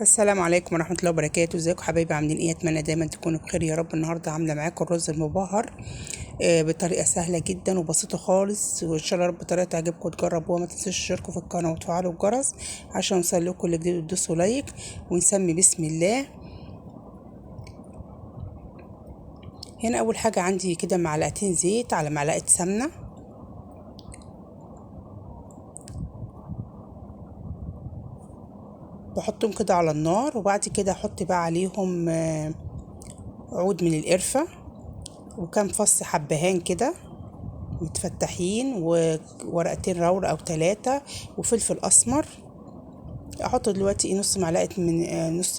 السلام عليكم ورحمة الله وبركاته. ازيكم حبايبي؟ عاملين ايه؟ اتمنى دايما تكونوا بخير يا رب. النهارده عامله معاكم الرز المبهر بطريقه سهله جدا وبسيطه خالص، وان شاء الله رب الطريقه تعجبكم وتجربوها. ما تنسوش تشتركوا في القناه وتفعلوا الجرس عشان يوصلكم كل جديد، وتدوسوا لايك ونسمي بسم الله. هنا اول حاجه عندي كده معلقتين زيت على معلقه سمنه، بحطهم كده على النار، وبعد كده احط بقى عليهم عود من القرفه وكام فص حبهان كده متفتحين، وورقتين رور او 3 وفلفل اسمر. احط دلوقتي نص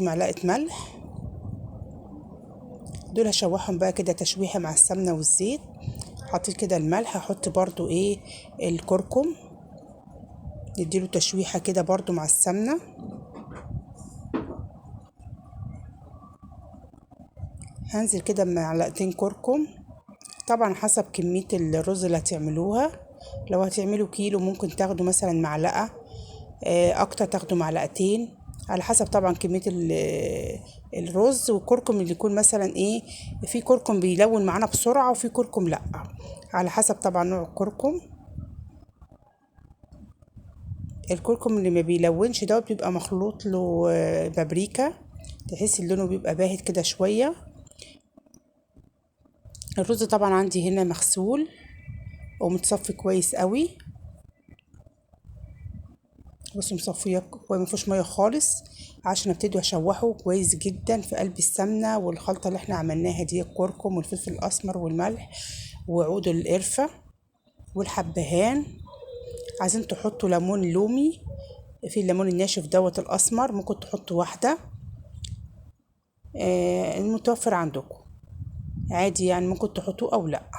معلقه ملح. دول هشوحهم بقى كده تشويحه مع السمنه والزيت. حطيت كده الملح، هحط برضو الكركم نديله تشويحه كده برضو مع السمنه. هنزل كده بمعلقتين كركم، طبعا حسب كميه الرز اللي هتعملوها. لو هتعملوا كيلو ممكن تاخدوا مثلا معلقه، اكتر تاخدوا معلقتين، على حسب طبعا كميه الرز. والكركم اللي يكون مثلا في كركم بيلون معانا بسرعه وفي كركم لا، على حسب طبعا نوع الكركم. الكركم اللي ما بيلونش ده بيبقى مخلوط له بابريكا، تحس لونه بيبقى باهت كده شويه. الرز طبعا عندي هنا مغسول ومتصفي كويس قوي، بص مصفيه كويس، مفيهوش ميه خالص، عشان ابتدي اشوحه كويس جدا في قلب السمنه والخلطه اللي احنا عملناها دي، الكركم والفلفل الاسمر والملح وعود القرفه والحبهان. عايزين تحطوا ليمون لومي، في الليمون الناشف دوت الاسمر ممكن تحطوا واحده، المتوفر عندكم عادي يعني، ممكن تحطوه او لا.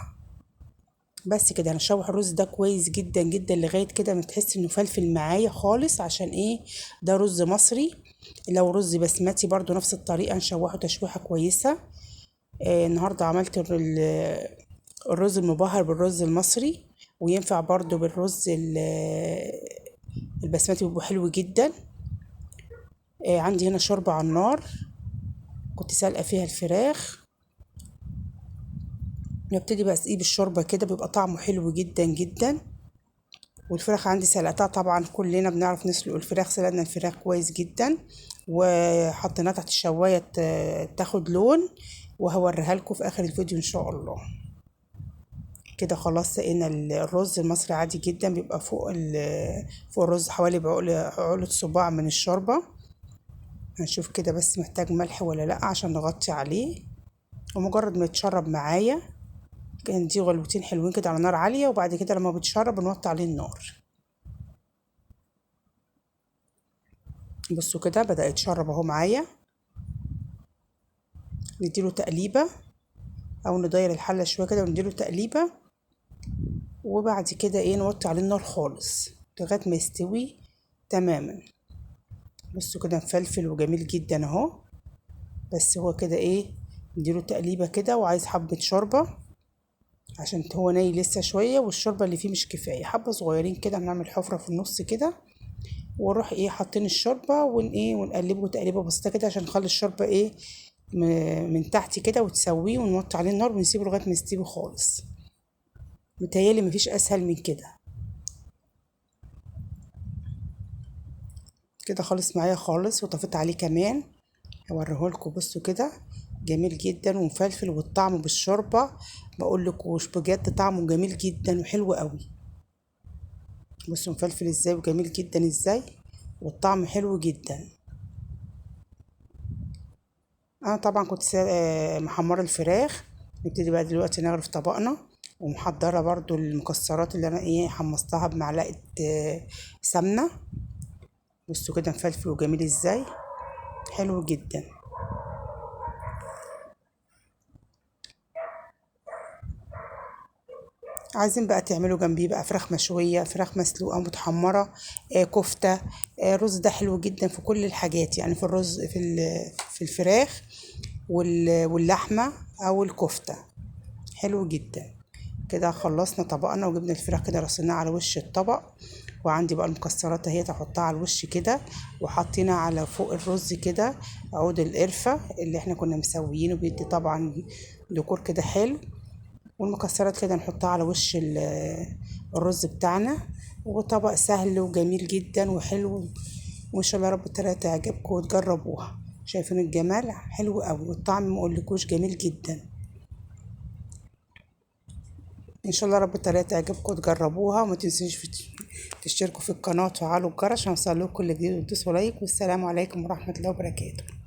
بس كده هنشوح الرز ده كويس جدا جدا لغايه كده ما تحس انه فلفل معايا خالص، عشان ده رز مصري. لو رز بسمتي برضو نفس الطريقه نشوحه تشويحه كويسه. النهارده عملت الرز المبهر بالرز المصري، وينفع برضو بالرز البسمتي، بيبقى حلو جدا. عندي هنا شوربه على النار كنت سالقه فيها الفراخ، نبتدي بقى اسقيه بالشوربه كده، بيبقى طعمه حلو جدا جدا. والفراخ عندي سلقتها، طبعا كلنا بنعرف نسلق الفراخ، سلقنا الفراخ كويس جدا وحطيناها تحت الشوايه تاخد لون، وهوريها لكم في اخر الفيديو ان شاء الله. كده خلاص سقينا الرز المصري عادي جدا، بيبقى فوق الرز حوالي بعقلة صباع من الشوربه. هنشوف كده بس محتاج ملح ولا لا عشان نغطي عليه، ومجرد ما يتشرب معايا كان دي غلوتين حلوين كده على نار عاليه، وبعد كده لما بتشرب نوطي عليه النار. بصوا كده بدأ يتشرب اهو معايا، نديله تقليبة او ندير الحلة شوية كده ونديله تقليبة، وبعد كده نوطي عليه النار خالص لغاية ما يستوي تماما. بصوا كده مفلفل وجميل جدا اهو. بس هو كده نديله تقليبة كده، وعايز حبة شوربة عشان هو ناي لسه شوية، والشوربة اللي فيه مش كفاية، حبة صغيرين كده، هنعمل حفرة في النص كده، ونروح حاطين الشوربة ونقلبه تقليبة بسيطة كده عشان نخلي الشوربة من تحت كده وتسويه، ونوطي عليه النار ونسيبه لغايه ما يستوي خالص. متهيألي مفيش اسهل من كده. كده خالص معايا خالص، وطفيت عليه كمان هوريهولكوا. بصوا كده جميل جدا ومفلفل، والطعم بالشوربه بقول لكوش بجد طعمه جميل جدا وحلو قوي. بصوا مفلفل ازاي وجميل جدا ازاي، والطعم حلو جدا. انا طبعا كنت محمره الفراخ. نبتدي بقى دلوقتي نغرف طبقنا، ومحضره برضو المكسرات اللي انا حمصتها بمعلقه سمنه. بصوا كده مفلفل وجميل ازاي، حلو جدا. عايزين بقى تعملوا جنبيه بقى فراخ مشويه، فراخ مسلوقه متحمره، كفته، رز. ده حلو جدا في كل الحاجات يعني، في الرز في الفراخ واللحمه او الكفته، حلو جدا. كده خلصنا طبقنا وجبنا الفراخ كده رصيناها على وش الطبق، وعندي بقى المكسرات اهي احطها على الوش كده، وحاطينها على فوق الرز كده عود القرفة اللي احنا كنا مسويينه، بيدي طبعا ديكور كده حلو. والمكسرات كده نحطها على وش الرز بتاعنا. وطبق سهل وجميل جدا وحلو، وان شاء الله رب الطريقه تعجبكم وتجربوها. شايفين الجمال حلو قوي، والطعم ما اقولكوش جميل جدا. ان شاء الله رب الطريقه تعجبكم وتجربوها، وما تنسوش تشتركوا في القناه وتفعلوا الجرس عشان يوصلكوا كل جديد، وتدوسوا لايك. والسلام عليكم ورحمه الله وبركاته.